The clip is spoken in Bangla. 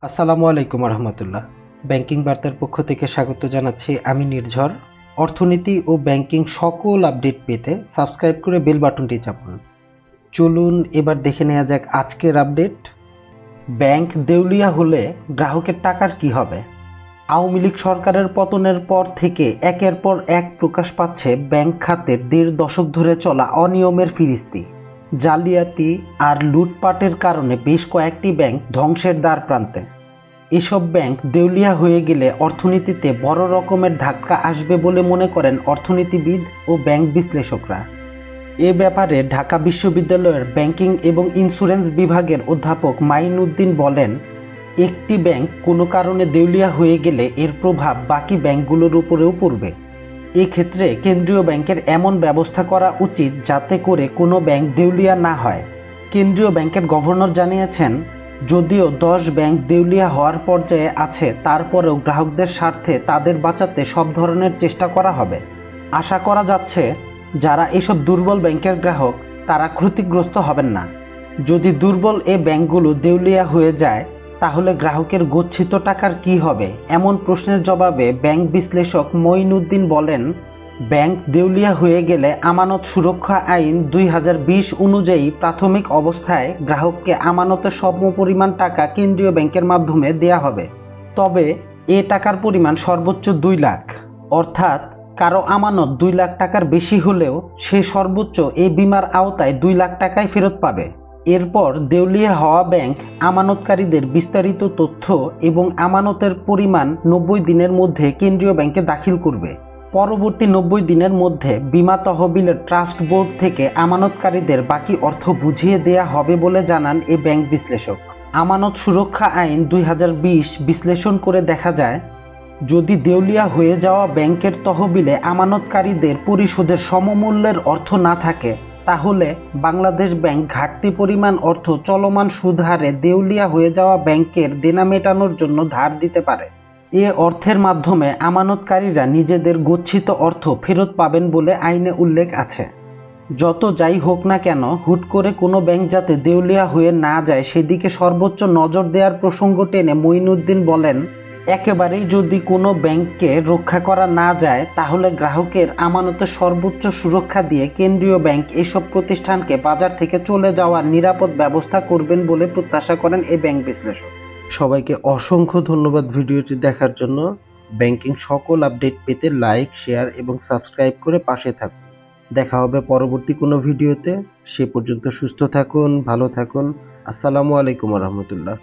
আসসালামু আলাইকুম রহমতুল্লাহ। ব্যাংকিং বার্তার পক্ষ থেকে স্বাগত জানাচ্ছি আমি নির্ঝর। অর্থনীতি ও ব্যাংকিং সকল আপডেট পেতে সাবস্ক্রাইব করে বেল বাটনটি চাপুন। চলুন এবার দেখে নেওয়া যাক আজকের আপডেট। ব্যাংক দেউলিয়া হলে গ্রাহকের টাকার কি হবে? আওয়ামী লীগ সরকারের পতনের পর থেকে একের পর এক প্রকাশ পাচ্ছে ব্যাংক খাতের ১.৫ দশক ধরে চলা অনিয়মের ফিরিস্তি। জালিয়াতি আর লুটপাটের কারণে বেশ কয়েকটি ব্যাংক ধ্বংসের দ্বার প্রান্তে। এসব ব্যাংক দেউলিয়া হয়ে গেলে অর্থনীতিতে বড় রকমের ধাক্কা আসবে বলে মনে করেন অর্থনীতিবিদ ও ব্যাংক বিশ্লেষকরা। এ ব্যাপারে ঢাকা বিশ্ববিদ্যালয়ের ব্যাংকিং এবং ইন্স্যুরেন্স বিভাগের অধ্যাপক মাইন উদ্দিন বলেন, একটি ব্যাংক কোনো কারণে দেউলিয়া হয়ে গেলে এর প্রভাব বাকি ব্যাংকগুলোর উপরেও পড়বে। এক্ষেত্রে কেন্দ্রীয় ব্যাংকের এমন ব্যবস্থা করা উচিত যাতে করে কোনো ব্যাংক দেউলিয়া না হয়। কেন্দ্রীয় ব্যাংকের গভর্নর জানিয়েছেন, যদিও ১০ ব্যাংক দেউলিয়া হওয়ার পর্যায়ে আছে, তারপরেও গ্রাহকদের স্বার্থে তাদের বাঁচাতে সব ধরনের চেষ্টা করা হবে। আশা করা যাচ্ছে যারা এসব দুর্বল ব্যাংকের গ্রাহক তারা ক্ষতিগ্রস্ত হবেন না। যদি দুর্বল এ ব্যাংকগুলো দেউলিয়া হয়ে যায় তাহলে গ্রাহকের গচ্ছিত টাকার কি হবে? এমন প্রশ্নের জবাবে ব্যাংক বিশ্লেষক মঈন উদ্দিন বলেন, ব্যাংক দেউলিয়া হয়ে গেলে আমানত সুরক্ষা আইন ২০২০ অনুযায়ী প্রাথমিক অবস্থায় গ্রাহককে আমানতের সমপরিমাণ টাকা কেন্দ্রীয় ব্যাংকের মাধ্যমে দেয়া হবে। তবে এ টাকার পরিমাণ সর্বোচ্চ ২ লাখ, অর্থাৎ কারো আমানত ২ লাখ টাকার বেশি হলেও সে সর্বোচ্চ এই বীমার আওতায় ২ লাখ টাকায় ফেরত পাবে। এরপর দেউলিয়া হওয়া ব্যাংক আমানতকারীদের বিস্তারিত তথ্য এবং আমানতের পরিমাণ ৯০ দিনের মধ্যে কেন্দ্রীয় ব্যাংকে দাখিল করবে। পরবর্তী ৯০ দিনের মধ্যে বীমা তহবিলের ট্রাস্ট বোর্ড থেকে আমানতকারীদের বাকি অর্থ বুঝিয়ে দেয়া হবে বলে জানান এ ব্যাংক বিশ্লেষক। আমানত সুরক্ষা আইন ২০২০ বিশ্লেষণ করে দেখা যায়, যদি দেউলিয়া হয়ে যাওয়া ব্যাংকের তহবিলে আমানতকারীদের পরিশোধের সমমূল্যের অর্থ না থাকে তাহলে বাংলাদেশ ব্যাংক ঘাটতি পরিমাণ অর্থ চলমান সুদ হারে দেউলিয়া হয়ে যাওয়া ব্যাংকের দেনা মেটানোর জন্য ধার দিতে পারে। এ অর্থের মাধ্যমে আমানতকারীরা নিজেদের গচ্ছিত অর্থ ফেরত পাবেন বলে আইনে উল্লেখ আছে। যত যাই হোক না কেন, হুট করে কোনো ব্যাংক যাতে দেউলিয়া হয়ে না যায় সেদিকে সর্বোচ্চ নজর দেওয়ার প্রসঙ্গ টেনে মঈন উদ্দিন বলেন, একেবারেই যদি কোনো ব্যাংককে রক্ষা করা না যায় তাহলে গ্রাহকের আমানতের সর্বোচ্চ সুরক্ষা দিয়ে কেন্দ্রীয় ব্যাংক এসব প্রতিষ্ঠানকে বাজার থেকে চলে যাওয়ার নিরাপদ ব্যবস্থা করবেন বলে প্রত্যাশা করেন এই ব্যাংক বিশ্লেষক। সবাইকে অসংখ্য ধন্যবাদ ভিডিওটি দেখার জন্য। ব্যাংকিং সকল আপডেট পেতে লাইক, শেয়ার এবং সাবস্ক্রাইব করে পাশে থাকুন। দেখা হবে পরবর্তী কোনো ভিডিওতে। সে পর্যন্ত সুস্থ থাকুন, ভালো থাকুন। আসসালামু আলাইকুম রহমতুল্লাহ।